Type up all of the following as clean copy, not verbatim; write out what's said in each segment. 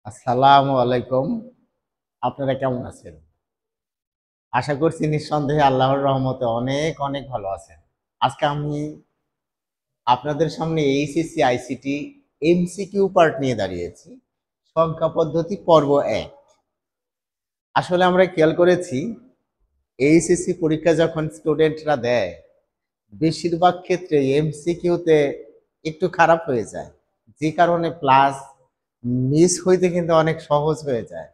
আসসালামু আলাইকুম। আপনারা কেমন আছেন? আশা করছি নিঃসন্দেহে আল্লাহর রহমতে অনেক অনেক ভালো আছেন। আজকে আমি আপনাদের সামনে এইচএসসি আইসিটি এমসিকিউ পার্ট নিয়ে দাঁড়িয়েছি। সংখ্যা পদ্ধতি পর্ব ১। আসলে আমরা খেয়াল করেছি এইচএসসি পরীক্ষা যখন স্টুডেন্টরা দেয়, বেশিরভাগ ক্ষেত্রে এমসিকিউতে একটু খারাপ হয়ে যায়। যে কারণে প্লাস মিস হইতে কিন্তু অনেক সহজ হয়ে যায়।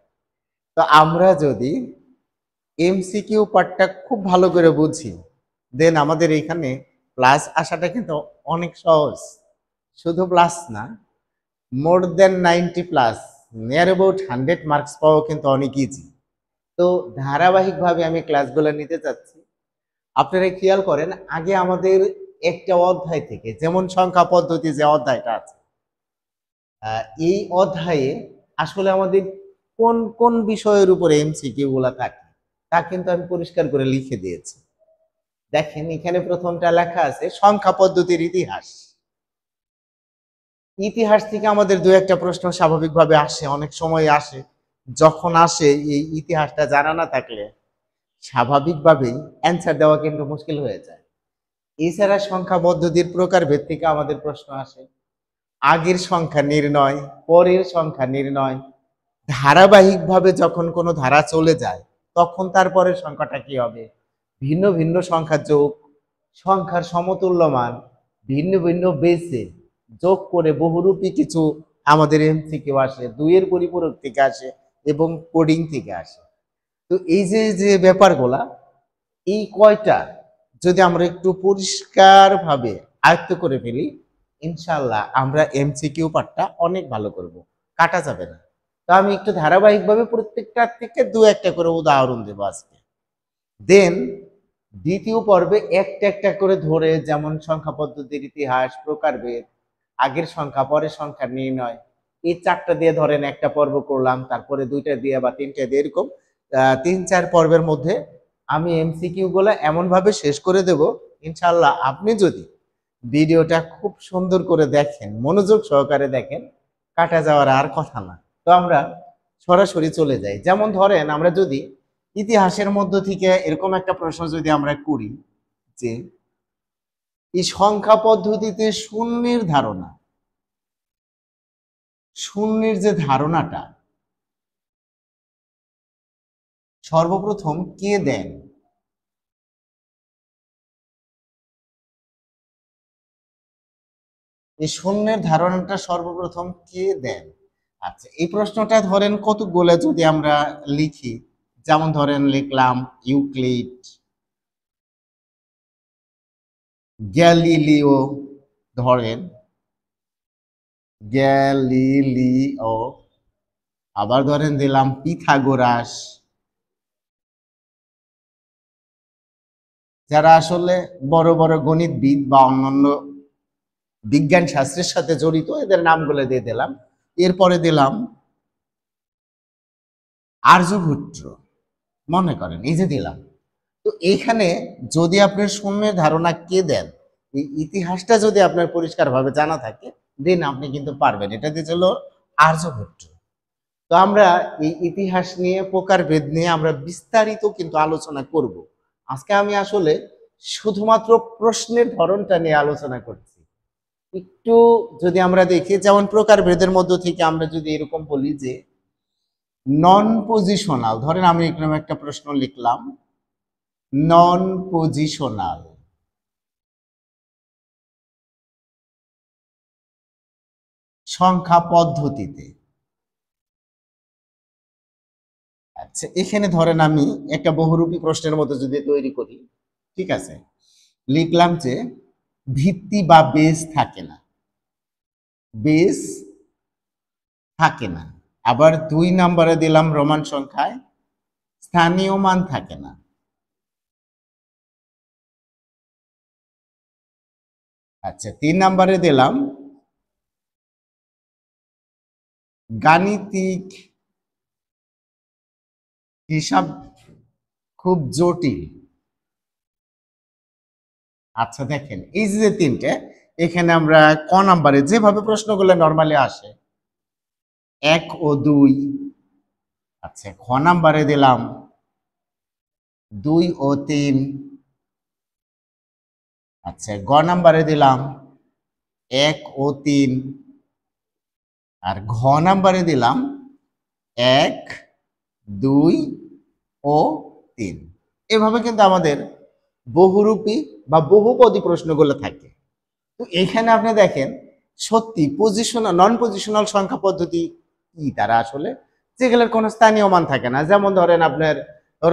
তো আমরা যদি এমসিকিউ পার্টটা খুব ভালো করে বুঝি, দেন আমাদের এখানে প্লাস আসাটা কিন্তু অনেক সহজ। শুধু প্লাস না, মোর দেন 90 প্লাস, নিয়ার অ্যাবাউট 100 মার্কস পাওয়াও কিন্তু অনেক ইজি। তো ধারাবাহিকভাবে আমি ক্লাসগুলো নিতে চাচ্ছি। আপনারা খেয়াল করেন, আগে আমাদের একটা অধ্যায় থেকে, যেমন সংখ্যা পদ্ধতি যে অধ্যায়টা আছে, এই অধ্যায়ে আসলে আমাদের কোন কোন বিষয়ের উপরে এমসিকিউ গুলা থাকে তা কিন্তু আমি পরিষ্কার করে লিখে দিয়েছি। দেখেন, এখানে প্রথমটা লেখা আছে সংখ্যা পদ্ধতির ইতিহাস। ইতিহাস থেকে আমাদের দু একটা প্রশ্ন স্বাভাবিকভাবে আসে, অনেক সময় আসে। যখন আসে, এই ইতিহাসটা জানা না থাকলে স্বাভাবিকভাবেই অ্যান্সার দেওয়া কিন্তু মুশকিল হয়ে যায়। এছাড়া সংখ্যা পদ্ধতির প্রকারভেদ থেকে আমাদের প্রশ্ন আসে। আগের সংখ্যা নির্ণয়, পরের সংখ্যা নির্ণয়, ধারাবাহিকভাবে যখন কোনো ধারা চলে যায় তখন তারপরের সংখ্যাটা কি হবে, ভিন্ন ভিন্ন সংখ্যার যোগ, সংখ্যার সমতুল্য মান, ভিন্ন ভিন্ন বেসে যোগ করে বহুরূপী কিছু আমাদের এমসিকিউ আসে, দুইয়ের পরিপূরক থেকে আসে এবং কোডিং থেকে আসে। তো এই যে যে ব্যাপারগুলা, এই কয়টা যদি আমরা একটু পরিষ্কারভাবে আয়ত্ত করে ফেলি, ইনশাল্লাহ আমরা এমসিকিউ পার্টটা অনেক ভালো করব, কাটা যাবে না। তো আমি একটু ধারাবাহিকভাবে প্রত্যেকটার থেকে দু একটা করে উদাহরণ দেবো আজকে। দেন দ্বিতীয় পর্বে একটা একটা করে ধরে, যেমন সংখ্যা পদ্ধতির ইতিহাস, প্রকারভেদ, আগের সংখ্যা পরের সংখ্যা নির্ণয়, এই চারটা দিয়ে ধরেন একটা পর্ব করলাম, তারপরে দুইটা দিয়ে বা তিনটা দিয়ে, এরকম ৩-৪ পর্বের মধ্যে আমি এমসিকিউ গুলা এমন ভাবে শেষ করে দেব, ইনশাল্লাহ আপনি যদি ভিডিওটা খুব সুন্দর করে দেখেন, মনোযোগ সহকারে দেখেন, কাটা যাওয়ার আর কথা না। তো আমরা সরাসরি চলে যাই। যেমন ধরেন, আমরা যদি ইতিহাসের মধ্য থেকে এরকম একটা প্রশ্ন যদি আমরা করি যে এই সংখ্যা পদ্ধতিতে শূন্যের ধারণা, শূন্যের যে ধারণাটা সর্বপ্রথম কে দেন, এই শূন্যের ধারণাটা সর্বপ্রথম কে দেন? আচ্ছা, এই প্রশ্নটা ধরেন কতগুলো যদি আমরা লিখি, যেমন ধরেন লিখলাম ইউক্লিড, গ্যালিলিও, ধরেন গ্যালিলিও, আবার ধরেন দিলাম পিথাগোরাস। যারা আসলে বড় বড় গণিতবিদ বা অন্যান্য বিজ্ঞান শাস্ত্রের সাথে জড়িত, এদের নামগুলো দিয়ে দিলাম। এরপরে দিলাম আর্যভট্ট, মনে করেন এই যে দিলাম। তো এইখানে যদি আপনার শূন্যের ধারণা কে দেন, এই ইতিহাসটা যদি আপনার পরিষ্কারভাবে জানা থাকে, দেন আপনি কিন্তু পারবেন। এটা দিয়ে ছিল আর্যভট্ট। তো আমরা এই ইতিহাস নিয়ে, প্রকারভেদ নিয়ে আমরা বিস্তারিত কিন্তু আলোচনা করব। আজকে আমি আসলে শুধুমাত্র প্রশ্নের ধরনটা নিয়ে আলোচনা করছি। একটু যদি আমরা দেখি, যেমন প্রকারভেদের মধ্য থেকে আমরা যদি এরকম বলি যে নন পজিশনাল, ধরেন আমি এরকম একটা প্রশ্ন লিখলাম, নন পজিশনাল সংখ্যা পদ্ধতিতে। আচ্ছা, এখানে ধরেন আমি একটা বহুরূপী প্রশ্নের মতো যদি তৈরি করি, ঠিক আছে, লিখলাম যে ভিত্তি বা বেস থাকে না, বেস থাকে না। আবার ২ নম্বরে দিলাম রোমান সংখ্যায় স্থানীয় মান থাকে না। আচ্ছা, ৩ নম্বরে দিলাম গাণিতিক হিসাব খুব জটিল। আচ্ছা দেখেন, এই যে ৩টে, এখানে আমরা ক নাম্বারে যেভাবে প্রশ্নগুলো নর্মালি আসে, 1 ও 2। আচ্ছা, খ নাম্বারে দিলাম 2 ও 3। আচ্ছা, গ নাম্বারে দিলাম 1 ও 3। আর ঘ নাম্বারে দিলাম 1, 2 ও 3। এভাবে কিন্তু আমাদের বহুরূপী বা বহুপদী প্রশ্নগুলো থাকে। তো এখানে আপনি দেখেন সত্যি পজিশনাল নন পজিশনাল সংখ্যা পদ্ধতি কি তারা আসলে, যেগুলোর কোনো স্থানীয় মান থাকে না। যেমন ধরেন আপনার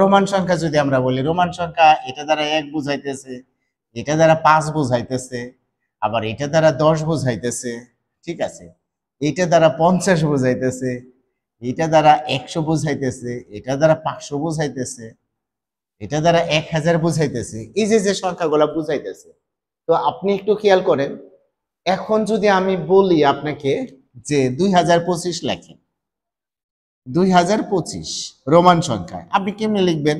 রোমান সংখ্যা যদি আমরা বলি, রোমান সংখ্যা এটা দ্বারা 1 বুঝাইতেছে, এটা দ্বারা 5 বুঝাইতেছে, আবার এটা দ্বারা 10 বুঝাইতেছে, ঠিক আছে, এটা দ্বারা 50 বুঝাইতেছে, এটা দ্বারা 100 বুঝাইতেছে, এটা দ্বারা 500 বুঝাইতেছে, এটা দ্বারা 1000 বুঝাইতেছে। এই যে যে সংখ্যাগুলো বুঝাইতেছে, তো আপনি একটু খেয়াল করেন, এখন যদি আমি বলি আপনাকে যে 2025 লেখেন, 2025 রোমান সংখ্যায় আপনি কেমনে লিখবেন?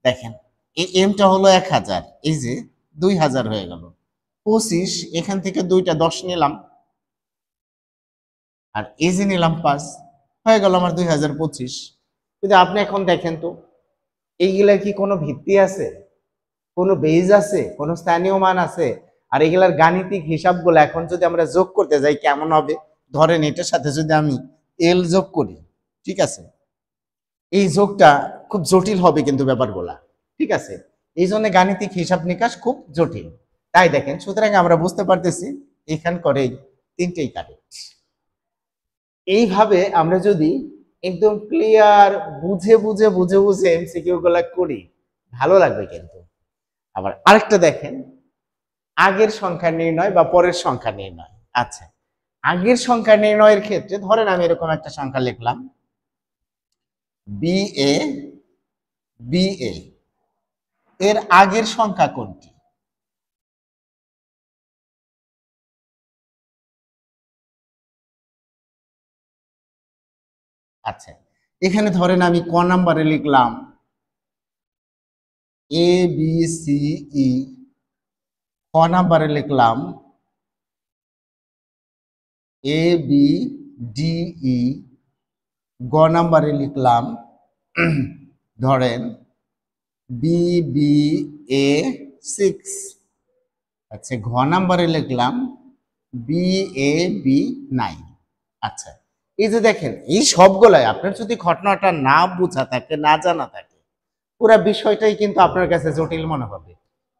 দেখেন, এই এমটা হলো 1000, এই যে 2000 হয়ে গেল। 25 এখান থেকে দুইটা 10 নিলাম, আর এই যে নিলাম 5, হয়ে গেল আমার 2025। কিন্তু আপনি এখন দেখেন তো, এইগুলার কি কোনো ভিত্তি আছে, কোনো বেজ আছে, কোনো স্থানীয় মান আছে? আর এগুলার গাণিতিক হিসাবগুলো এখন যদি আমরা যোগ করতে যাই কেমন হবে? ধরেন এটার সাথে যদি আমি এল যোগ করি, ঠিক আছে, এই যোগটা খুব জটিল হবে কিন্তু ব্যাপারগুলা, ঠিক আছে। এই জন্য গাণিতিক হিসাব নিকাশ খুব জটিল। তাই দেখেন, সুতরাং আমরা বুঝতে পারতেছি এখান করে তিনটেই কারেক্ট। এইভাবে আমরা যদি একদম ক্লিয়ার বুঝে বুঝে বুঝে বুঝে এমসিকিউ গুলা করি, ভালো লাগবে কিন্তু। আবার আরেকটা দেখেন, আগের সংখ্যা নির্ণয় বা পরের সংখ্যা নির্ণয়। আচ্ছা, আগের সংখ্যা নির্ণয়ের ক্ষেত্রে ধরেন আমি এরকম একটা সংখ্যা লিখলাম BA, BA এর আগের সংখ্যা কোনটি? আচ্ছা, এখানে ধরেন আমি ক নাম্বারে লিখলাম ABCE, খ নাম্বারে লিখলাম ABDE, গ নাম্বারে লিখলাম ধরেন BBA6। আচ্ছা, ঘ নাম্বারে লিখলাম BAB9। আচ্ছা, এই যে দেখেন, এই সবগুলাই আপনার যদি ঘটনাটা না বোঝা থাকে, না জানা থাকে, পুরো বিষয়টাই কিন্তু আপনার কাছে জটিল মনে হবে।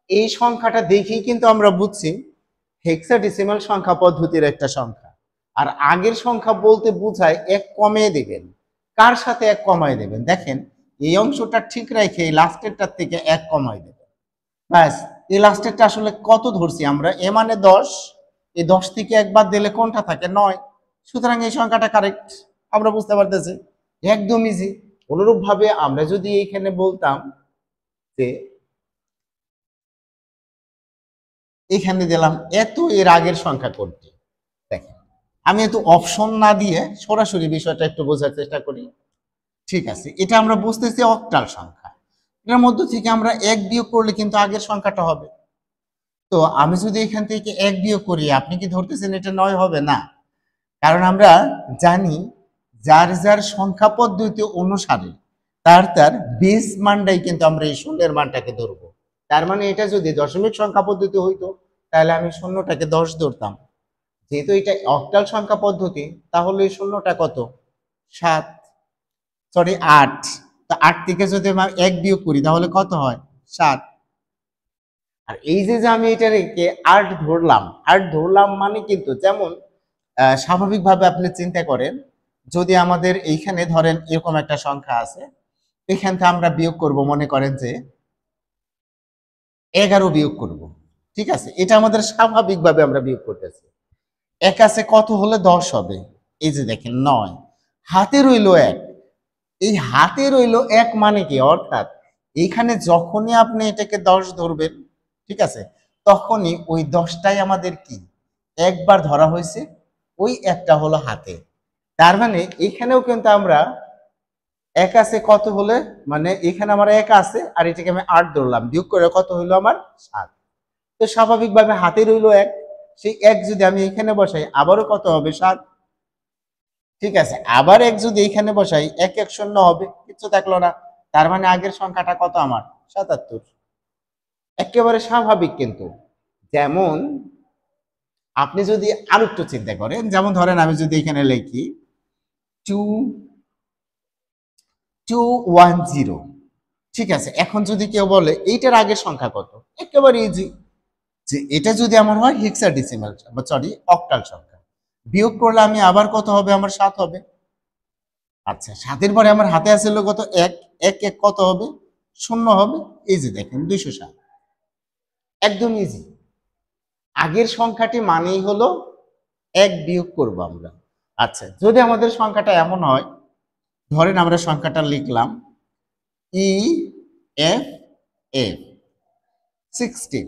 এই সংখ্যাটা দেখেই কিন্তু আমরা বুঝছি হেক্সাডেসিমাল সংখ্যা পদ্ধতির একটা সংখ্যা। আর আগের সংখ্যা বলতে বোঝায় 1 কমিয়ে দিবেন। কার সাথে 1 কমায় দেবেন? দেখেন, এই অংশটা ঠিক রেখে এই লাস্টেরটার থেকে 1 কমায় দেবেন, ব্যাস। এই লাস্টেরটা আসলে কত ধরছি আমরা? এ মানে 10, এই 10 থেকে 1 বাদ দিলে কোনটা থাকে? 9। সুতরাং এই সংখ্যাটা কারেক্ট, আমরা বুঝতে পারতেছি, একদম ইজি। অনুরূপ ভাবে আমরা যদি এইখানে বলতাম যে এখানে দিলাম এত, এর আগের সংখ্যা কোনটি? দেখেন, আমি এত অপশন না দিয়ে সরাসরি বিষয়টা একটু বোঝার চেষ্টা করি। ঠিক আছে, এটা আমরা বুঝতেছি অক্টাল সংখ্যা, এর মধ্য থেকে আমরা 1 বিয়োগ করলে কিন্তু আগের সংখ্যাটা হবে। তো আমি যদি এখান থেকে 1 বিয়োগ করি, আপনি কি ধরতেছেন এটা 9 হবে? না, কারণ আমরা জানি যার যার সংখ্যা পদ্ধতি অনুসারে তার তার বেস মানটাই কিন্তু আমরা এই শূন্যের মানটাকে ধরবো। তার মানে এটা যদি দশমিক সংখ্যা পদ্ধতি হইতো, তাহলে আমি শূন্যটাকে 10 ধরতাম। যেহেতু এটা অক্টাল সংখ্যা পদ্ধতি, তাহলে এই শূন্যটা কত? 7, সরি 8। তো 8 থেকে যদি আমি 1 বিয়োগ করি তাহলে কত হয়? 7। আর এই যে আমি এটাকে 8 ধরলাম, 8 ধরলাম মানে কিন্তু যেমন স্বাভাবিকভাবে আপনি চিন্তা করেন, যদি আমাদের এইখানে ধরেন এরকম একটা সংখ্যা আছে, এখান থেকে আমরা বিয়োগ করব, মনে করেন যে 11 বিয়োগ করব, ঠিক আছে, এটা আমাদের স্বাভাবিকভাবে আমরা বিয়োগ করতেছি। 1 আছে, কত হলে 10 হবে? এই যে দেখেন 9, হাতে রইল 1। এই হাতে রইল 1 মানে কি? অর্থাৎ এইখানে যখনই আপনি এটাকে 10 ধরবেন, ঠিক আছে, তখনই ওই 10টাই আমাদের কি একবার ধরা হয়েছে, ওই একটা হলো হাতে। তার মানে এখানেও কিন্তু আমরা 1 আছে, কত হলে, মানে এখানে আমার 1 আছে আর এটাকে আমি 8 ধরলাম, বিয়োগ করে কত হইলো আমার? 7। তো স্বাভাবিকভাবে হাতে রইল 1, সেই 1 যদি আমি এখানে বসাই আবারও কত হবে? 7। ঠিক আছে, আবার এক যদি এখানে বসাই, এক এক শূন্য হবে, কিছু থাকলো না। তার মানে আগের সংখ্যাটা কত আমার? 77। একেবারে স্বাভাবিক কিন্তু। যেমন আপনি যদি আরো একটু চিন্তা করেন, যেমন ধরেন আমি যদি এখানে লিখি 2210, ঠিক আছে, এখন যদি কেউ বলে এইটার আগের সংখ্যা কত, একেবারে ইজি, যে এটা যদি আমার হয় হেক্সাডেসিমাল, সরি অক্টাল সংখ্যা, বিয়োগ করলে আমি আবার কত হবে, আমার 7 হবে। আচ্ছা, 7-এর পরে আমার হাতে আছে হলো কত, এক, এক এক কত হবে, 0 হবে। এই যে দেখেন 207, একদম ইজি। আগের সংখ্যাটি মানেই হলো এক বিয়োগ করব আমরা। আচ্ছা, যদি আমাদের সংখ্যাটা এমন হয়, ধরেন আমরা সংখ্যাটা লিখলাম EFF 16,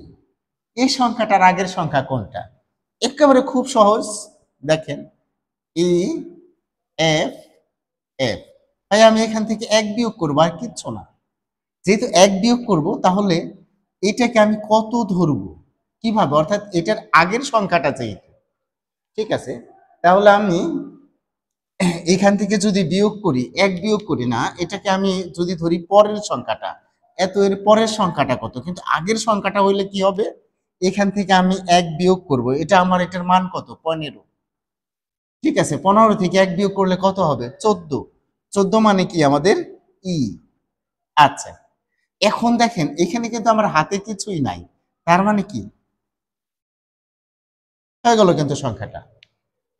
এই সংখ্যাটার আগের সংখ্যা কোনটা? একেবারে খুব সহজ, দেখেন EFF, তাই আমি এখান থেকে এক বিয়োগ করবো, আর কিচ্ছু না। যেহেতু এক বিয়োগ করব, তাহলে এটাকে আমি কত ধরবো, কিভাবে, অর্থাৎ এটার আগের সংখ্যাটা যেহেতু, ঠিক আছে, তাহলে আমি এখান থেকে যদি বিয়োগ করি, এক বিয়োগ করি না, এটাকে আমি যদি ধরি পরের সংখ্যাটা, এত এর পরের সংখ্যাটা কত, কিন্তু আগের সংখ্যাটা হইলে কি হবে, এখান থেকে আমি এক বিয়োগ করব, এটা আমার এটার মান কত, 15, ঠিক আছে, 15 থেকে এক বিয়োগ করলে কত হবে, 14, 14 মানে কি আমাদের ই। আচ্ছা, এখন দেখেন এখানে কিন্তু আমার হাতে কিছুই নাই, তার মানে কি হয়ে গেল কিন্তু সংখ্যাটা।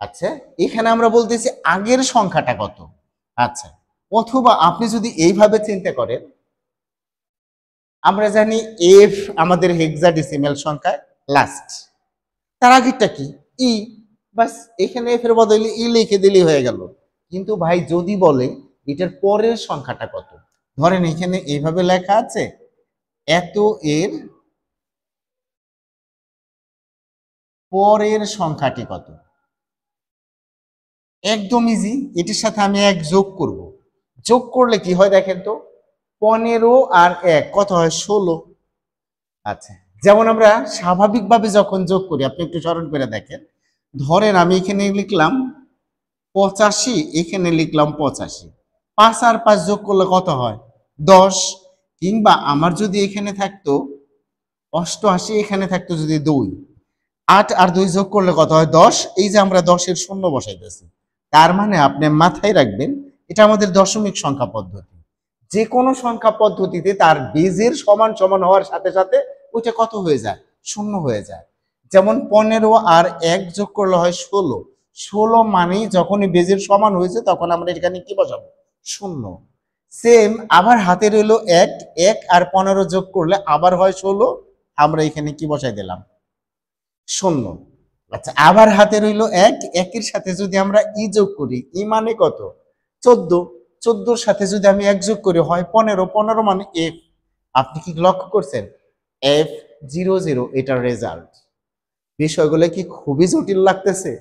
আচ্ছা, এখানে আমরা বলতেছি আগের সংখ্যাটা কত। আচ্ছা, অথবা আপনি যদি এইভাবে চিন্তা করেন, আমরা জানি এফ আমাদের হেক্সাডেসিমাল সংখ্যা লাস্ট, তার আগেরটা কি, ই, বাস এখানে এফ এর বদলে ই লিখে দিলেই হয়ে গেল। কিন্তু ভাই যদি বলে এটার পরের সংখ্যাটা কত, ধরেন এখানে এইভাবে লেখা আছে এত এর পরের সংখ্যাটি কত, একদম ইজি, এটির সাথে আমি এক যোগ করব, যোগ করলে কি হয় দেখেন তো, 15 আর 1 কত হয়, 16। আচ্ছা, যেমন আমরা স্বাভাবিকভাবে যখন যোগ করি, আপনি একটু স্মরণ করে দেখেন, ধরেন আমি এখানে লিখলাম 85, এখানে লিখলাম 85, 5 আর 5 যোগ করলে কত হয়, 10। কিংবা আমার যদি এখানে থাকতো 88, এখানে থাকতো যদি 2, 8 আর 2 যোগ করলে কত হয়, 10। এই যে আমরা 10-এর শূন্য বসাইতেছি, তার মানে আপনি মাথায় রাখবেন এটা আমাদের দশমিক সংখ্যা পদ্ধতি। যে কোনো সংখ্যা পদ্ধতিতে তার বেজের সমান সমান হওয়ার সাথে সাথে ওইটা কত হয়ে যায়, শূন্য হয়ে যায়। যেমন 15 আর 1 যোগ করলে হয় 16, 16 মানেই যখনই বেজের সমান হয়েছে তখন আমরা এখানে কি বসাবো, শূন্য। সেম আবার হাতে রইলো 1, 1 আর 15 যোগ করলে আবার হয় 16, আমরা এখানে কি বসাই দিলাম, শূন্য। আচ্ছা, আবার হাতে রইলো 1, 1-এর সাথে যদি আমরা ই যোগ করি, ই মানে কত, 14, 14-র সাথে যদি আমি 1 যোগ করি হয় 15, 15 মানে এফ। আপনি কি লক্ষ্য করছেন, F00 এটার রেজাল্ট। বিষয়গুলো কি খুবই জটিল লাগতেছে,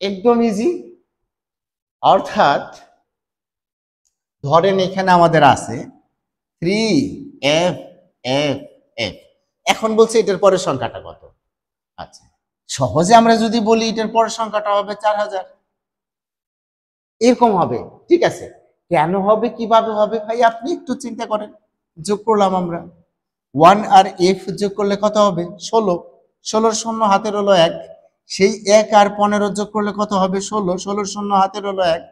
একদম ইজি। অর্থাৎ ধরেন এখানে আমাদের আছে 3FFF, এখন বলছে এটার পরের সংখ্যাটা কত। আচ্ছা, সহজে আমরা যদি বলি এটার পরের সংখ্যাটা হবে 4000, এরকম হবে, ঠিক আছে। কেন হবে, কিভাবে হবে, ভাই আপনি একটু চিন্তা করেন। যোগ করলাম আমরা 1 আর এফ যোগ করলে কত হবে, 16, 16-র শূন্য হাতের হলো 1, সেই 1 আর 15 যোগ করলে কত হবে, 16, 16-র শূন্য হাতের হলো 1,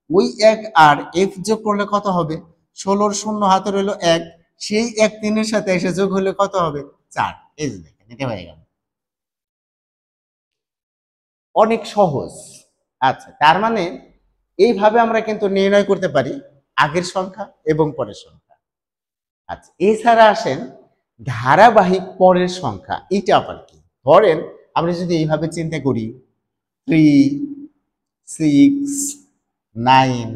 ওই 1 আর এফ যোগ করলে কত হবে, 16-র শূন্য হাতের হলো 1, সেই 1 3-এর সাথে এসে যোগ হলে কত হবে, 4। এই যে দেখেন এটা হয়ে গেল, অনেক সহজ। আচ্ছা, তার মানে এইভাবে আমরা কিন্তু নির্ণয় করতে পারি আগের সংখ্যা এবং পরের সংখ্যা। আচ্ছা, এছাড়া আসেন ধারাবাহিক পরের সংখ্যা, এটা আবার কি, ধরেন আমরা যদি এইভাবে চিন্তা করি 3, 6, 9,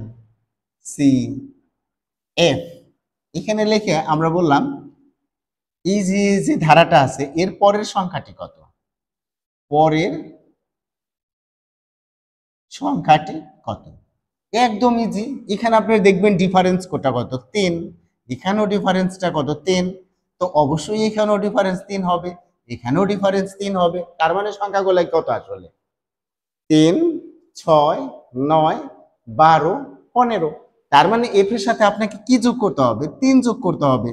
CF, এখানে লিখে আমরা বললাম এই যে ধারাটা আছে এর পরের সংখ্যাটি কত, পরের সংখ্যাটি কত, একদম ইজি। এখানে আপনি দেখবেন ডিফারেন্স কোটা কত, 3, এখানেও ডিফারেন্সটা কত, 3, তো অবশ্যই এখানেও ডিফারেন্স 3 হবে, এখানেও ডিফারেন্স 3 হবে, তার মানে সংখ্যাগুলো কত আসলে 3, 6, 9, 12, 15। তার মানে এফ এর সাথে আপনাকে কি যোগ করতে হবে? 3 যোগ করতে হবে।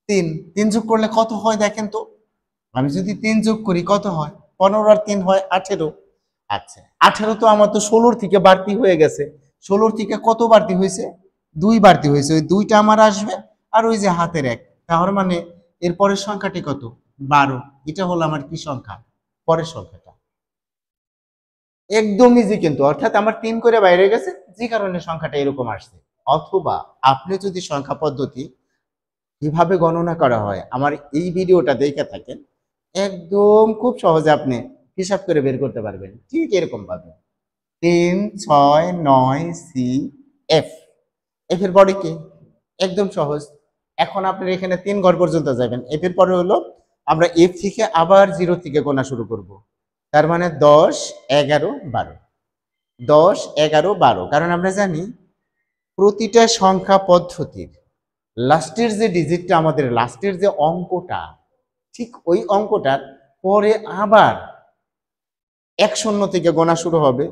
3 যোগ করলে কত হয় দেখেন তো। আমি যদি 3 যোগ করি কত হয়? 15 আর 3 হয় 18। আচ্ছা, 18 তো আমার তো 16 থেকে বাড়তি হয়ে গেছে। 16 থেকে কত বাড়তি হয়েছে? 2 বাড়তি হয়েছে। ওই 2টা আমার আসবে, আর ওই যে হাতের 1। তার মানে এর পরের সংখ্যাটি কত? 12। এটা হলো আমার কি সংখ্যা? পরের সংখ্যাটা। একদম ইজি কিন্তু, অর্থাৎ আমার 3 করে বাইরে গেছে, যে কারণে সংখ্যাটা এরকম আসছে। অথবা আপনি যদি সংখ্যা পদ্ধতি কিভাবে গণনা করা হয় আমার এই ভিডিওটা দেখে থাকেন, একদম খুব সহজে আপনি হিসাব করে বের করতে পারবেন। ঠিক এরকম ভাবে 3, 6, 9 সি এফ। এফ এর পরে কি? একদম সহজ। এখন আপনার এখানে 3 ঘর পর্যন্ত যাবেন। এফ এর পরে হলো আমরা এফ থেকে আবার 0 থেকে গোনা শুরু করব। তার মানে 10, 11, 12। 10, 11, 12। কারণ আমরা জানি প্রতিটা সংখ্যা পদ্ধতির লাস্টের যে ডিজিটটা, আমাদের লাস্টের যে অঙ্কটা, ঠিক ওই অঙ্কটার পরে আবার 1 শূন্য থেকে গোনা শুরু হবে।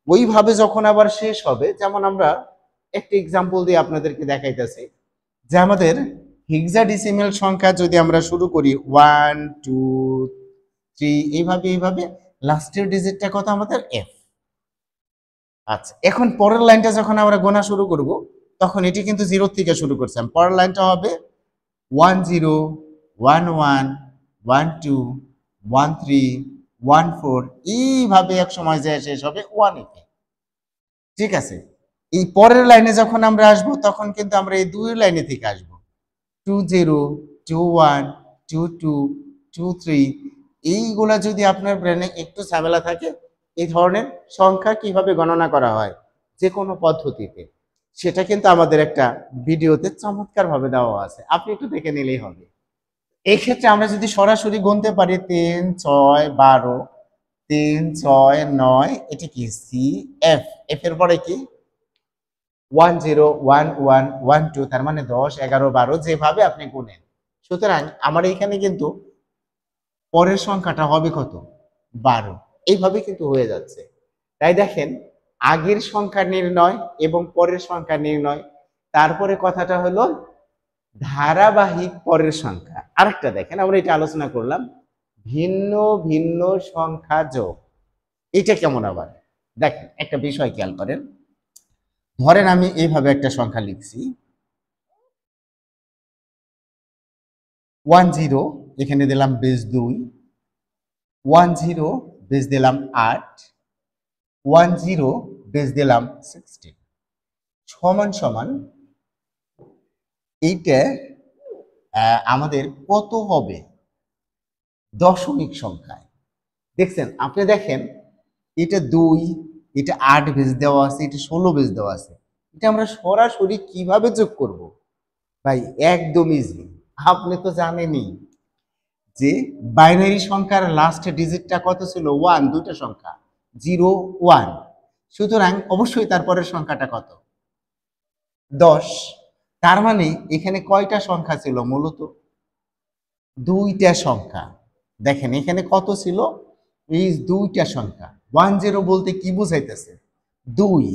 ওইভাবে যখন আবার শেষ হবে, যেমন আমরা একটা এক্সাম্পল দিয়ে আপনাদেরকে দেখাইতেছি যে আমাদের হেক্সাডেসিমাল সংখ্যা যদি আমরা শুরু করি 1, 2, 3, এইভাবে লাস্টের ডিজিটটা কত আমাদের? এফ। আচ্ছা, এখন পরের লাইনটা যখন আমরা গোনা শুরু করব, তখন এটি কিন্তু 0 থেকে শুরু করছি। পরের লাইনটা হবে 1, 0, 1, 1, 1, 2, 1, 3, 1, 4, এইভাবে এক সময় যায় শেষ হবে 1 এ। ঠিক আছে, এই পরের লাইনে যখন আমরা আসব, তখন কিন্তু আমরা এই 2 লাইনে থেকে আসব। 2, 0, 2, 1, 2, 2, 2, 3। এইগুলা যদি আপনার ব্রেনে একটু ঝামেলা থাকে, এই ধরনের সংখ্যা কিভাবে গণনা করা হয় যে কোনো পদ্ধতিতে, সেটা কিন্তু আমাদের একটা ভিডিওতে চমৎকার ভাবে দেওয়া আছে, আপনি একটু দেখে নিলেই হবে। এই ক্ষেত্রে আমরা যদি সরাসরি গুনতে পারি 3, 6, 12, 3, 6, 9, এটি কি? C F. এফ এর পরে কি? 1, 0, 1, 1, 1, 2। তার মানে 10, 11, 12 যেভাবে আপনি গুনেন। সুতরাং আমার এখানে কিন্তু পরের সংখ্যাটা হবে কত? 12। এইভাবে কিন্তু হয়ে যাচ্ছে। তাই দেখেন, আগের সংখ্যা নির্ণয় এবং পরের সংখ্যা নির্ণয়, তারপরে কথাটা হলো ধারাবাহিক পরের সংখ্যা। আরেকটা দেখেন, আমরা এটা আলোচনা করলাম, ভিন্ন ভিন্ন সংখ্যা যোগ। এটা কেমন আবার? দেখেন, একটা বিষয় খেয়াল করেন। ধরেন আমি এইভাবে একটা সংখ্যা লিখছি 1, 0, এখানে দিলাম বেস 2, 1, 0 বেস দিলাম 8, 1, 0 বেস দিলাম 16, সমান সমান এইটা আমাদের কত হবে দশমিক সংখ্যায়? দেখছেন, আপনি দেখেন, এটা 2, এটা 8 বেস দেওয়া আছে, এটা 16 বেস দেওয়া আছে। এটা আমরা সরাসরি কিভাবে যোগ করব? ভাই একদম ইজি। আপনি তো জানেনই যে বাইনারি সংখ্যার লাস্ট ডিজিটটা কত ছিল? 1। দুইটা সংখ্যা 0, 1। সুতরাং অবশ্যই তারপরের সংখ্যাটা কত? 10। তার মানে এখানে কয়টা সংখ্যা ছিল? মূলত 2টা সংখ্যা। দেখেন এখানে কত ছিল? এই 2টা সংখ্যা। 1, 0 বলতে কি বুঝাইতেছে? 2।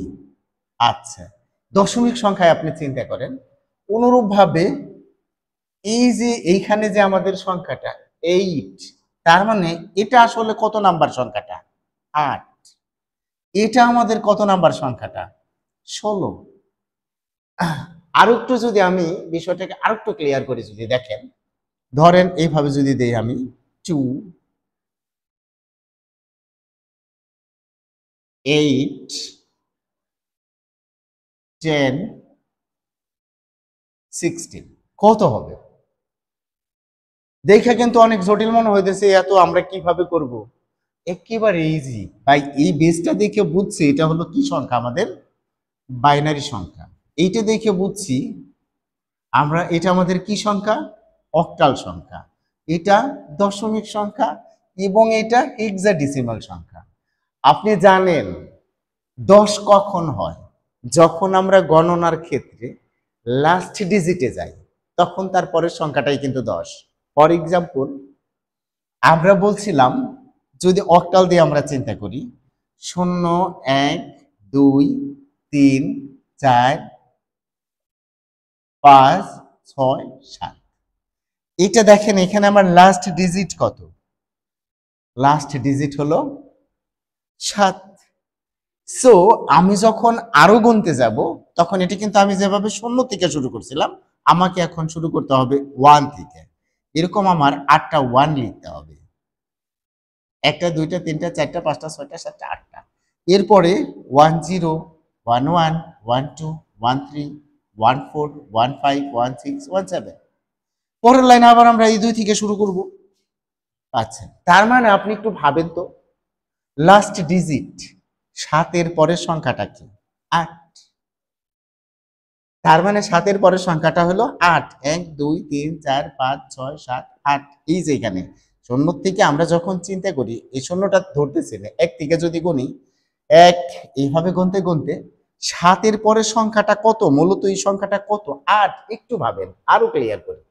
আচ্ছা, দশমিক সংখ্যায় আপনি চিন্তা করেন, অনুরূপভাবে এই যে এইখানে যে আমাদের সংখ্যাটা 8, তার মানে এটা আসলে কত নাম্বার সংখ্যাটা? 8। এটা আমাদের কত নাম্বার সংখ্যাটা? 16। আর একটু যদি আমি বিষয়টাকে আর একটু ক্লিয়ার করে যদি দেখেন, ধরেন এইভাবে যদি দেই আমি 2, 8, 10, 16 কত হবে? দেখে কিন্তু অনেক জটিল মনে হইতেছে, এত আমরা কিভাবে করব? একেবারে ইজি ভাই। এই বেসটা দেখে বুঝছি এটা হলো কি সংখ্যা? আমাদের বাইনারি সংখ্যা। এইটা দেখে বুঝছি আমরা এটা আমাদের কি সংখ্যা? অক্টাল সংখ্যা। এটা দশমিক সংখ্যা এবং এটা হেক্সাডেসিমাল সংখ্যা। আপনি জানেন 10 কখন হয়? যখন আমরা গণনার ক্ষেত্রে লাস্ট ডিজিটে যাই, তখন তার পরের সংখ্যাটাই কিন্তু 10। ফর এক্সাম্পল, আমরা বলছিলাম যদি অক্টাল দিয়ে আমরা চিন্তা করি 0, 1, 2 3 4 5 6 7। এটা দেখেন এখানে আমার লাস্ট ডিজিট কত? লাস্ট ডিজিট হলো 7। সো আমি যখন আরো গুনতে যাব তখন এটি কিন্তু আমি যেভাবে শূন্য থেকে শুরু করছিলাম আমাকে এখন শুরু করতে হবে 1 থেকে। এরকম আমার 8টা 1 লিখতে হবে, 1টা 2টা 3টা 4টা 5টা 6টা 7টা 8টা। এরপরে 1 0 1 1 1 2 1 3 1 4 1 5 1 6 1 7। পরের লাইনে আবার আমরা এই 2 থেকে শুরু করব। আচ্ছা, তার মানে আপনি একটু ভাবেন তো, লাস্ট ডিজিট 7 এর পরের সংখ্যাটা কি? 8। তার মানে 7 এর পরের সংখ্যাটা হলো 8। 1 2 3 4 5 6 7 8। এই যে এখানে শূন্য থেকে আমরা যখন চিন্তা করি এই শূন্যটা ধরতেছিলে 1 থেকে যদি গুনি 1, এইভাবে গুনতে গুনতে 7 এর পরের সংখ্যাটা কত? মূলত এই সংখ্যাটা কত? 8। একটু ভাবেন, আরো ক্লিয়ার করি।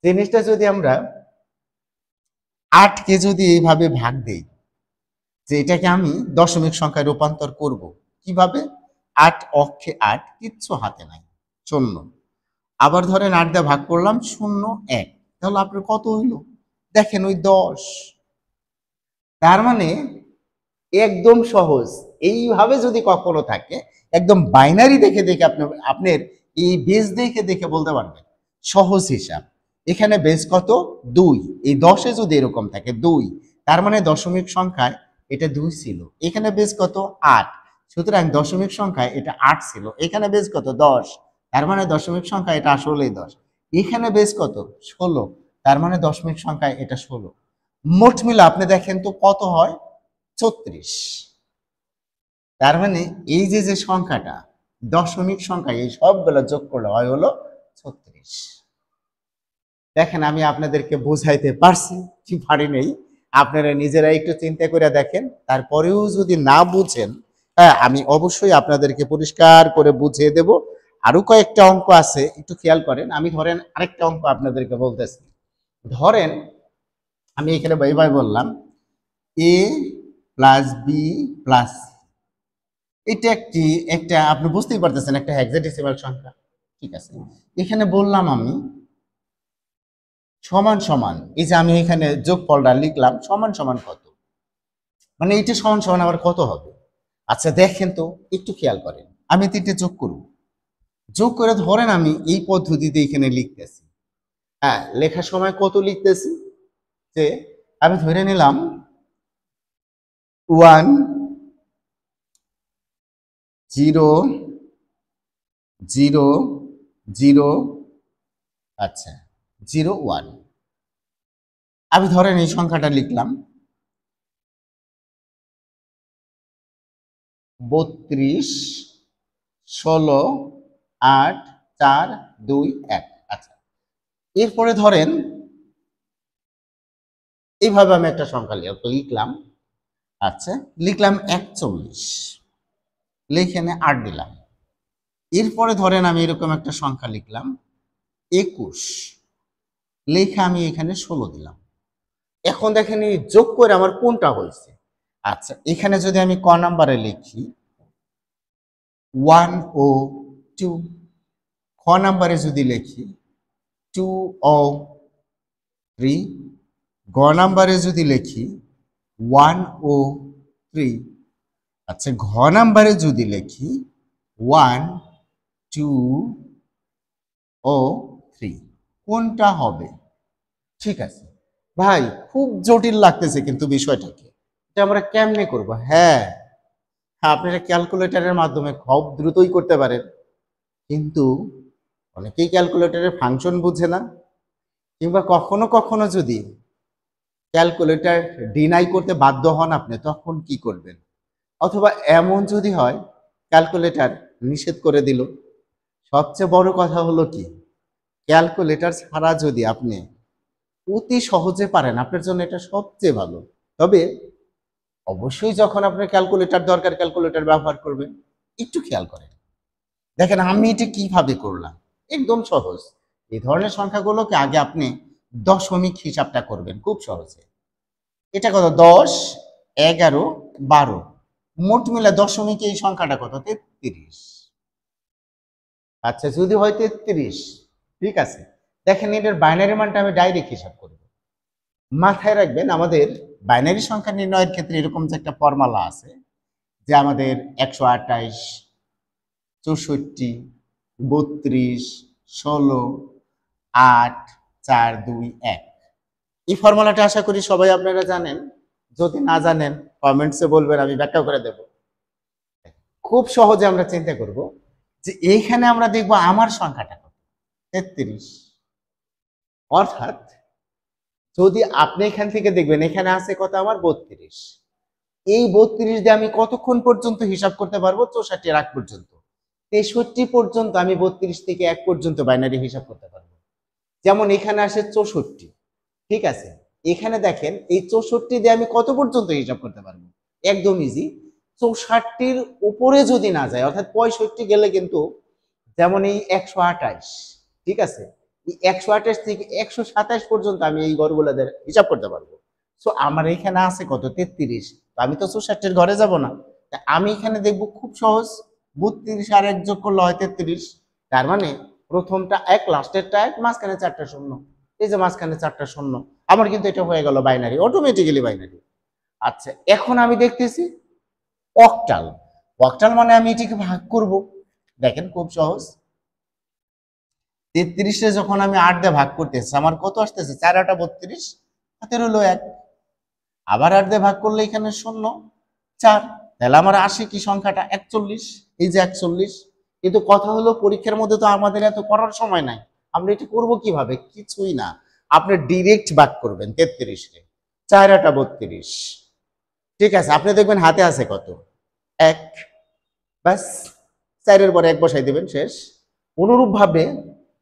জিনিসটা যদি আমরা 8 কে যদি এইভাবে ভাগ দেই, যে এটাকে আমি দশমিক সংখ্যায় রূপান্তর করব কিভাবে? 8 অক্ষে 8, কিচ্ছু হাতে নাই, শূন্য। আবার ধরেন 8 দিয়ে ভাগ করলাম, 0 1, তাহলে আপনার কত হইল? দেখেন ওই 10। তার মানে একদম সহজ। এইভাবে যদি কখনো থাকে একদম বাইনারি দেখে দেখে আপনার এই বেস দেখে দেখে বলতে পারবেন সহজ হিসাব। এখানে বেস কত? 2। এই 10-এ যদি এরকম থাকে 2, তার মানে দশমিক সংখ্যায় এটা 2 ছিল। এখানে বেস কত? 8, সুতরাং দশমিক সংখ্যায় এটা 8 ছিল। এখানে বেস কত? 10, তার মানে দশমিক সংখ্যা এটা আসলেই 10। এখানে বেস কত? 16, তার মানে দশমিক সংখ্যায় এটা 16। মোট মিলে আপনি দেখেন তো কত হয়? 36। তার মানে এই যে যে সংখ্যাটা দশমিক সংখ্যা, এই সবগুলো যোগ করলে হয় হলো 36। দেখেন আমি আপনাদেরকে বোঝাইতে পারছি কি পারি নেই, আপনারা নিজেরা একটু চিন্তা করে দেখেন। তারপরেও যদি না বুঝেন, হ্যাঁ আমি অবশ্যই আপনাদেরকে পরিষ্কার করে বুঝিয়ে দেব। আরো কয়েকটা অঙ্ক আছে, একটু খেয়াল করেন। আমি ধরেন আরেকটা অঙ্ক আপনাদেরকে বলতেছি। ধরেন আমি এখানে এইভাবে বললাম a প্লাস বি প্লাস, এটা একটা আপনি বুঝতেই পারতেছেন একটা হেক্সাডেসিমাল সংখ্যা, ঠিক আছে। এখানে বললাম আমি সমান সমান, এই যে আমি এখানে যোগফলটা লিখলাম সমান সমান কত, মানে এইটা সমান সমান আবার কত হবে? আচ্ছা দেখেন তো, একটু খেয়াল করেন। আমি তিনটে যোগ করব, যোগ করে ধরেন আমি এই পদ্ধতিতে এখানে লিখতেছি। হ্যাঁ, লেখার সময় কত লিখতেছি? যে আমি ধরে নিলাম 1 0 0 0, আচ্ছা 0 1। আমি ধরেন এই সংখ্যাটা লিখলাম 32 16 8 4 2 1। আচ্ছা, এরপরে ধরেন এইভাবে আমি একটা সংখ্যা লিখলাম। আচ্ছা, লিখলাম 41, এখানে 8 দিলাম। এরপরে ধরেন আমি এরকম একটা সংখ্যা লিখলাম 21, লেখা আমি এখানে 16 দিলাম। এখন দেখেন এই যোগ করে আমার কোনটা হয়েছে? আচ্ছা, এখানে যদি আমি ক নাম্বারে লিখি 1 ও 2, খ নাম্বারে যদি লিখি 2 ও 3, গ নাম্বারে যদি লিখি 1 ও 3, আচ্ছা ঘ নাম্বারে যদি লিখি 1 2 ও 3, কোনটা হবে? ঠিক আছে ভাই, খুব জটিল লাগতেছে কিন্তু বিষয়টাকে, এটা আমরা কেমনে করব? হ্যাঁ, আপনারা ক্যালকুলেটরের মাধ্যমে খুব দ্রুতই করতে পারেন, কিন্তু অনেকেই ক্যালকুলেটরের ফাংশন বুঝে না, কিংবা কখনো কখনো যদি ক্যালকুলেটর ডিনাই করতে বাধ্য হন আপনি, তখন কি করবেন? অথবা এমন যদি হয় ক্যালকুলেটর নিষেধ করে দিল। সবচেয়ে বড় কথা হলো কি, ক্যালকুলেটর ছাড়া যদি আপনি অতি সহজে পারেন আপনার জন্য এটা সবচেয়ে ভালো। তবে অবশ্যই যখন আপনার ক্যালকুলেটর দরকার ক্যালকুলেটর ব্যবহার করবেন। একটু খেয়াল করেন, দেখেন আমি এটা কিভাবে করলাম, একদম সহজ। এই ধরনের সংখ্যাগুলোকে আগে আপনি দশমিক হিসাবটা করবেন খুব সহজে। এটা কত? 10 11 12, মোট মিলে দশমিকে এই সংখ্যাটা কত? 33। আচ্ছা, যদি হয় 33, ঠিক আছে। দেখেন এটার বাইনারি মানটা আমি ডাইরেক্ট হিসাব করব। মাথায় রাখবেন আমাদের বাইনারি সংখ্যা নির্ণয়ের ক্ষেত্রে এরকম যে একটা ফর্মুলা আছে, যে আমাদের 128, 64, 32, 16, 8, 4, 2, 1। এই ফর্মুলাটা আশা করি সবাই আপনারা জানেন। যদি না জানেন কমেন্টসে বলবেন, আমি ব্যাখ্যা করে দেব। খুব সহজে আমরা চিন্তা করব যে এইখানে আমরা দেখব আমার সংখ্যাটা কত? 33। অর্থাৎ যদি আপনি এখান থেকে দেখবেন এখানে আছে কত? আমার 32। এই 32 দিয়ে আমি কতক্ষণ পর্যন্ত হিসাব করতে পারবো? 64 এর আগ পর্যন্ত। 63 পর্যন্ত আমি 32 থেকে 1 পর্যন্ত বাইনারি হিসাব করতে পারবো। যেমন এখানে আসে 64, ঠিক আছে। এখানে দেখেন এই 64 দিয়ে আমি কত পর্যন্ত হিসাব করতে পারবো? একদম ইজি। 64-র উপরে যদি না যায়, অর্থাৎ 65 গেলে কিন্তু, যেমন এই 128, ঠিক আছে, এই 128 থেকে 127 পর্যন্ত আমি এই ঘরগুলোদের হিসাব করতে পারবো। সো আমার এখানে আছে কত? 33। আমি তো 64-এর ঘরে যাব না, আমি এখানে দেখবো খুব সহজ, 32 আর 1 যোগ করলে হয় 33। তার মানে প্রথমটা 1, লাস্টেরটা 1, মাঝখানে 4টা শূন্য। এই যে মাঝখানে 4টা শূন্য, আমার কিন্তু এটা হয়ে গেল বাইনারি, অটোমেটিক্যালি বাইনারি। আচ্ছা, এখন আমি দেখতেছি অক্টাল। অক্টাল মানে আমি এটিকে ভাগ করব। দেখেন খুব সহজ, 33-এ যখন আমি 8 দিয়ে ভাগ করতেছি, আমার কত আসতেছে? 4 8 32, হাতের হলো 1। আবার 8 দিয়ে ভাগ করলে এখানে 0 4, তাহলে আমার আসে কি সংখ্যাটা? 41। এই যে 41। কিন্তু কথা হলো পরীক্ষার মধ্যে তো আমাদের এত করার সময় নাই। আমরা এটা করব কিভাবে? কিছুই না, আপনি ডিরেক্ট ভাগ করবেন 33-কে। 4 8 32, ঠিক আছে। আপনি দেখবেন হাতে আছে কত? 1। ব্যাস, 4-এর পরে 1 বসাই দিবেন, শেষ। অনুরূপ ভাবে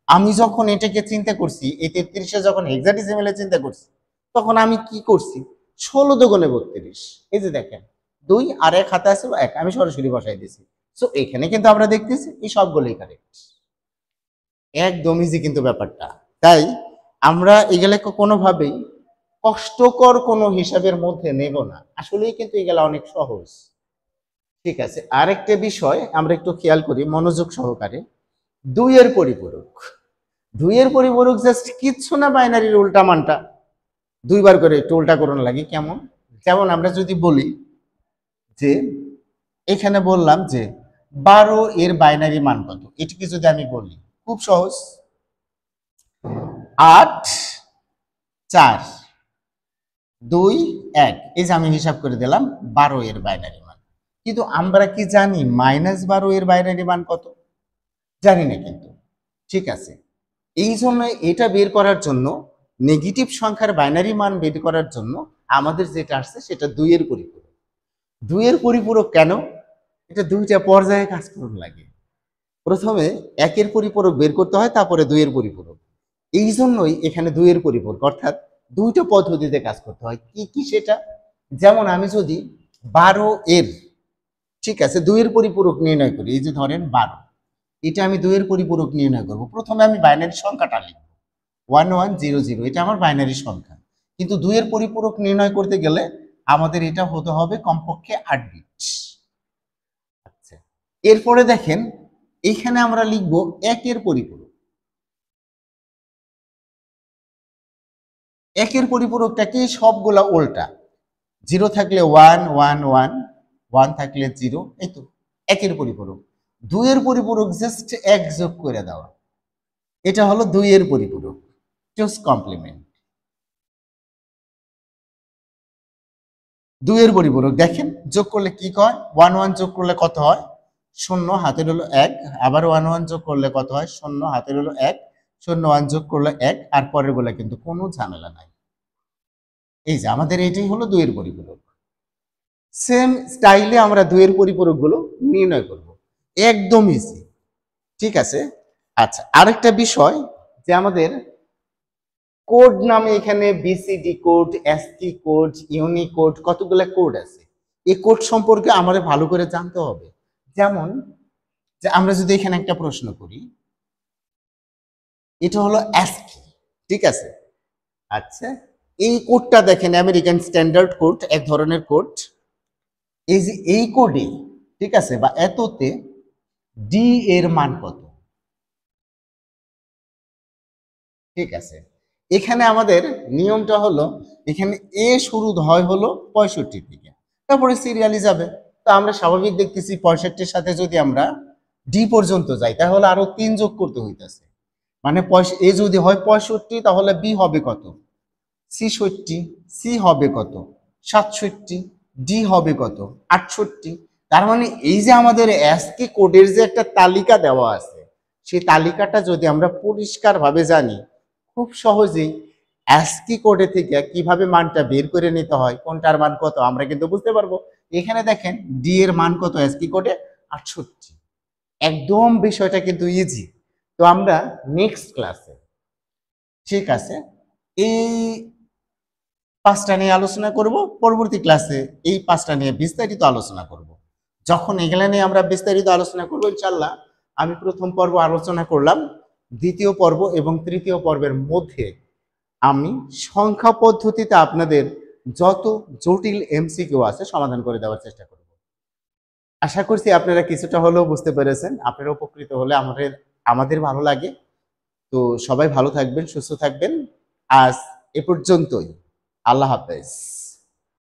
আমি যখন এটাকে চিন্তা করছি, এই 33-এ যখন হেক্সাডেসিমেলে চিন্তা করছি, তখন আমি কি করছি? 16 দুগুণে 32। এই যে দেখেন 2 আর 1 হাতে আছে 1, আমি সরাসরি বসাই দিয়েছি। সো এখানে কিন্তু আমরা দেখতেছি এই সবগুলোই কারেক্ট। একদম ইজি কিন্তু ব্যাপারটা। তাই আমরা এগুলোকে কোনোভাবেই কষ্টকর কোনো হিসাবের মধ্যে নেব না। আসলেই কিন্তু এগুলা অনেক সহজ। ঠিক আছে, আরেকটা বিষয় আমরা একটু খেয়াল করি মনোযোগ সহকারে। 2 এর পরিপূরক। 2 এর পরিপূরক জাস্ট কিচ্ছু না, বাইনারির উল্টা মানটা 2 বার করে একটু উল্টা করুন লাগে। কেমন? যেমন আমরা যদি বলি যে এখানে বললাম যে 12 এর বাইনারি মান কত, এটিকে যদি আমি বলি, খুব সহজ, 8 4 2 1। এই যে আমি হিসাব করে দিলাম 12 এর বাইনারি মান। কিন্তু আমরা কি জানি -12 এর বাইনারি মান কত? জানি না কিন্তু, ঠিক আছে। এই জন্য এটা বের করার জন্য, নেগেটিভ সংখ্যার বাইনারি মান বের করার জন্য আমাদের যেটা আসছে সেটা 2 এর পরিপূরক। 2 এর পরিপূরক কেন? এটা দুইটা পর্যায়ে কাজ করুন লাগে। প্রথমে 1 এর পরিপূরক বের করতে হয়, তারপরে 2 এর পরিপূরক। এই জন্যই এখানে 2 এর পরিপূরক, অর্থাৎ দুইটা পদ্ধতিতে কাজ করতে হয়। কি কি সেটা? যেমন আমি যদি 12 এর, ঠিক আছে, 2 এর পরিপূরক নির্ণয় করি, এই যে ধরেন 12, এটা আমি 2 এর পরিপূরক নির্ণয় করব। প্রথমে আমি বাইনারি সংখ্যাটা লিখব 1100, এটা আমার বাইনারি সংখ্যা। কিন্তু 2 এর পরিপূরক নির্ণয় করতে গেলে আমাদের এটা হতে হবে কমপক্ষে 8 বিট। আচ্ছা, এরপরে দেখেন এইখানে আমরা লিখব 1 এর পরিপূরক। 1 এর পরিপূরকটা কি? সবগুলা উল্টা, 0 থাকলে 1 1 1, 1 থাকলে 0, এই তো 1 এর পরিপূরক। 2 এর পরিপূরক জাস্ট 1 যোগ করে দেওয়া, এটা হলো 2 এর পরিপূরক, জাস্ট কমপ্লিমেন্ট। 2 এর পরিপূরক দেখেন যোগ করলে কি হয়? 1 1 যোগ করলে কত হয়? 0, হাতের হলো 1। আবার 1 1 যোগ করলে কত হয়? 0, হাতের হলো 1। 0 1 যোগ করলে 1, আর পরের গুলা কিন্তু কোনো ঝামেলা নাই। এই যে আমাদের এটাই হলো 2 এর পরিপূরক। সেম স্টাইলে আমরা 2 এর পরিপূরক গুলো নির্ণয় করব, একদম ইজি, ঠিক আছে। আচ্ছা, আরেকটা বিষয় যে আমাদের কোড নামে এখানে BCD code, ST code, Unicode, কতগুলো কোড আছে। এই কোড সম্পর্কে আমাদের ভালো করে জানতে হবে। যেমন যে আমরা যদি এখানে একটা প্রশ্ন করি, এটা হলো অ্যাস্কি, ঠিক আছে। আচ্ছা, এই কোডটা দেখেন আমেরিকান স্ট্যান্ডার্ড কোড, এক ধরনের কোড। এই যে এই কোডে, ঠিক আছে, বা এততে ডি এর মান কত? ঠিক আছে, এখানে আমাদের নিয়মটা হলো, এখানে এ শুরু হয় হলো 65 থেকে, তারপরে সিরিয়ালি যাবে। তো আমরা স্বাভাবিক দেখতেছি 65-র সাথে যদি আমরা ডি পর্যন্ত যাই তাহলে আরো 3 যোগ করতে হইতাছে। মানে এ যদি হয় 65 তাহলে বি হবে কত? 66। সি হবে কত? 67। ডি হবে কত? 68। তার মানে এই যে আমাদের অ্যাস্কি কোডের যে একটা তালিকা দেওয়া আছে, সেই তালিকাটা যদি আমরা পরিষ্কারভাবে জানি, খুব সহজেই অ্যাস্কি কোডে থেকে কিভাবে মানটা বের করে নিতে হয়, কোনটার মান কত আমরা কিন্তু বুঝতে পারবো। এখানে দেখেন ডি এর মান কত অ্যাস্কি কোডে? 68। একদম বিষয়টা কিন্তু ইজি। তো আমরা নেক্সট ক্লাসে, ঠিক আছে, এই 5টা নিয়ে আলোচনা করব। পরবর্তী ক্লাসে এই 5টা নিয়ে বিস্তারিত আলোচনা করব। যখন এগুলা নিয়ে আমরা বিস্তারিত আলোচনা করব ইনশাআল্লাহ, আমি প্রথম পর্ব আলোচনা করলাম, দ্বিতীয় পর্ব এবং তৃতীয় পর্বের মধ্যে আমি সংখ্যা পদ্ধতিতে আপনাদের যত জটিল এমসিকিউ আছে সমাধান করে দেওয়ার চেষ্টা করব। আশা করছি আপনারা কিছুটা হলেও বুঝতে পেরেছেন। আপনারা উপকৃত হলে আমাদের ভালো লাগে। তো সবাই ভালো থাকবেন, সুস্থ থাকবেন। আজ এ পর্যন্তই। আল্লাহ হাফেজ।